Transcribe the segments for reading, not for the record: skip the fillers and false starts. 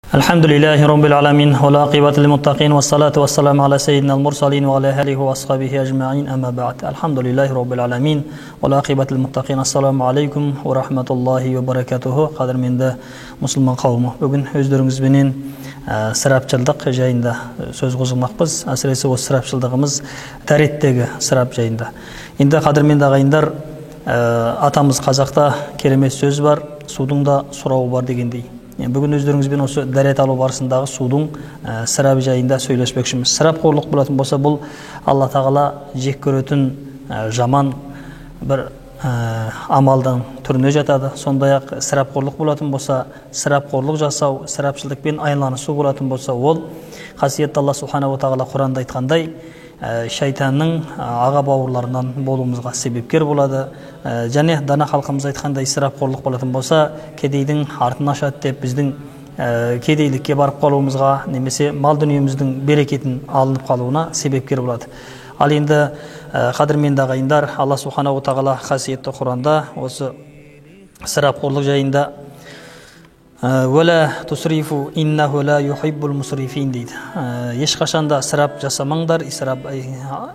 Alhamdulillahi Rabbil Alamin, والعاقبة للمتقين والصلاة والسلام على سيدنا المرسلين وعلى آله وأصحابه أجمعين أما بعد. Alhamdulillahi Rabbil Alamin, والعاقبة للمتقين. Assalamu alaikum wa rahmatullahi wa barakatuhu. Qadrmenді мұсылман қауымы, бүгін өздеріңізбенен сырапшылдық жайында сөз қозғамақпыз. Әсіресе осы сырапшылдығымыз дәреттегі сырап жайында. Енді қадірменді ағайындар, атамыз қазақта керемет сөз бар, судың да сұрауы бар дегендей. Бүгін өздеріңізбен осы дәрет алу барысындағы судың сырап жайында сөйлеспекшіміз. Сырап қорлық болатын болса, бұл Алла тағала жек көретін жаман бір амалдың түріне жатады. Сондай-ақ сырап қорлық болатын болса, сырап қорлық жасау, сырапшылдықпен айналысу болатын болса, ол қасиетті Алла Субханаху ва тағала Құранда айтқандай, шайтанның аға бауырларынан болуымызға себепкер болады. Және дана халқымыз айтқандай, сырап қорлық болатын болса, кедейдің артын ашады деп біздің кедейлікке барып қалуымызға, немесе мал дүниеміздің берекетін алынып қалуына себепкер болады. Ал енді қадірменді ағайындар, Алла Субханаху ва тағала қасиетті Құранда осы сырап қорлық жайында «Вәлә тусрифу иннаху ла юхиббул мусрифин» дейді. Ешқашанда исрап жасамаңдар,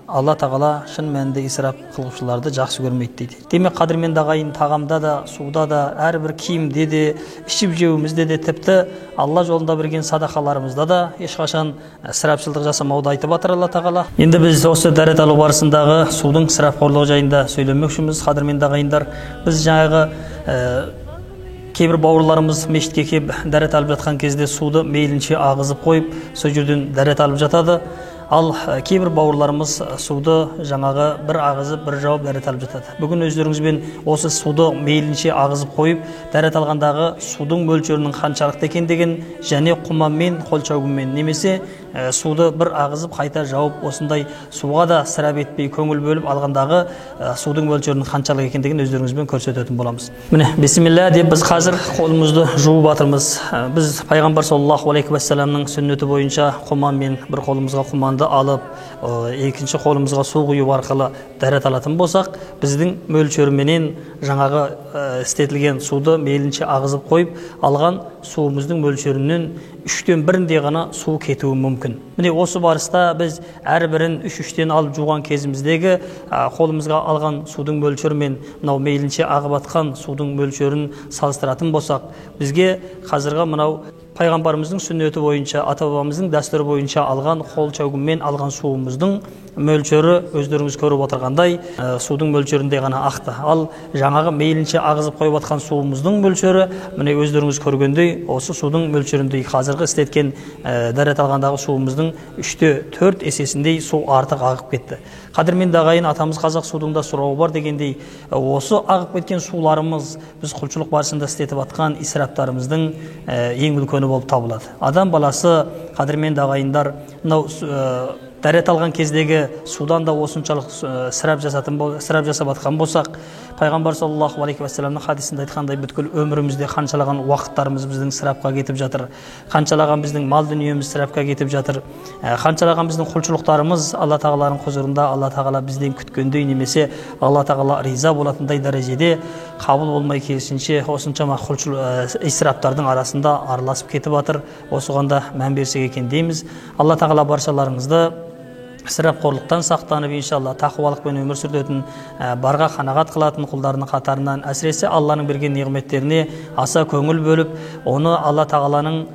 Алла тағала шын мәнінде исрап қылушыларды жақсы көрмейді дейді. Демек, қадірменді ағайын, тағамда да, суда да, әрбір киімде де, ішіп жеуімізде де, тіпті Алла жолында берген садақаларымызда да ешқашан исрапшылдық жасамауды айтып жатыр Алла тағала. Енді біз осы дәрет алу барысындағы судың исрапқорлығы жайында сөйлемекшіміз. Қадірменді ағайындар, біз жаңағы кейбір бауырларымыз мешітке келіп дәрет алып жатқан кезде суды мейлінше ағызып қойып, сол жерден дәрет алып жатады. Ал кейбір бауырларымыз суды жаңағы бір ағызып, бір жауып дәрет алып жатады. Бүгін өздеріңізбен осы суды мейлінше ағызып қойып, дәрет алғандағы судың мөлшерінің қаншалықты екендігін, және құманмен, қолшауғымен, немесе суды бір ағызып қайта жауып, осындай суға да сырап етпей көңіл бөліп алғандағы судың мөлшерінің қаншалық екендігін өздеріңізбен көрсететін боламыз. Міне, бисмилля деп біз қазір қолымызды жуып жатырмыз. Біз пайғамбар саллаллаху алейхи уассаламның сүннеті бойынша құманмен бір қолымызға құманды алып, екінші қолымызға су құю арқылы дәрет алатын болсақ, біздің мөлшерменен жаңағы істетілген суды мейлінше ағызып қойып, алған суымыздың мөлшерінен 1/3 ғана су кетуі мүмкін. Міне осы барыста біз әрбірін 3-3-тен алып жуған кезіміздегі қолымызға алған судың мөлшерімен мынау мейлінше ағып атқан судың мөлшерін салыстыратын болсақ, бізге қазіргі мынау пайғамбарымыздың сүннеті бойынша, ата-бабамыздың дәстүрі бойынша алған қол шәугіммен алған суымыздың мөлшері өздеріңіз көріп отырғандай судың мөлшерінде ғана ақты. Ал жаңағы мейлінше ағызып қойып атқан суымыздың мөлшері міне өздеріңіз көргендей осы судың мөлшеріндей, қазіргі істеткен дәрет алғандағы суымыздың 3/4 есесіндей су артық ағып кетті. Қадірменді ағайын, атамыз қазақ судың да сұрауы бар дегендей, осы ағып кеткен суларымыз біз құлшылық барысында істетіп атқан исраптарымыздың ең үлкені болып табылады. Адам баласы, қадірменді ағайындар, мынау дәрет алған кездегі судан да осыншалық сырап жасап атқан болсақ, пайғамбар саллаллаху алейхи уассаламның хадисінде айтқандай, бүткіл өмірімізде қаншалаған уақыттарымыз біздің сырапқа кетіп жатыр, қаншалаған біздің мал дүниеміз сырапқа кетіп жатыр, қаншалаған біздің құлшылықтарымыз Алла тағаланың құзырында, Алла тағала бізден күткендей, немесе Алла тағала риза болатындай дәрежеде қабыл болмай, керісінше осыншама исраптардың арасында араласып кетіп жатыр. Осыған да мән берсек екен дейміз. Алла тағала баршаларыңызды исрапқорлықтан сақтанып, иншалла тақуалықпен өмір сүретін, барға қанағат қылатын құлдарының қатарынан, әсіресе Алланың берген неғметтеріне аса көңіл бөліп, оны Алла тағаланың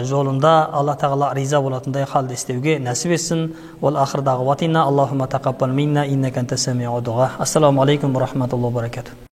жолында Алла тағала риза болатындай халде істеуге нәсіп етсін. Уал ахир дағуатина Аллахумма тақаббал минна иннека анта самиъуд дуға. Ассаламу алейкум ва рахматуллахи ва баракатух.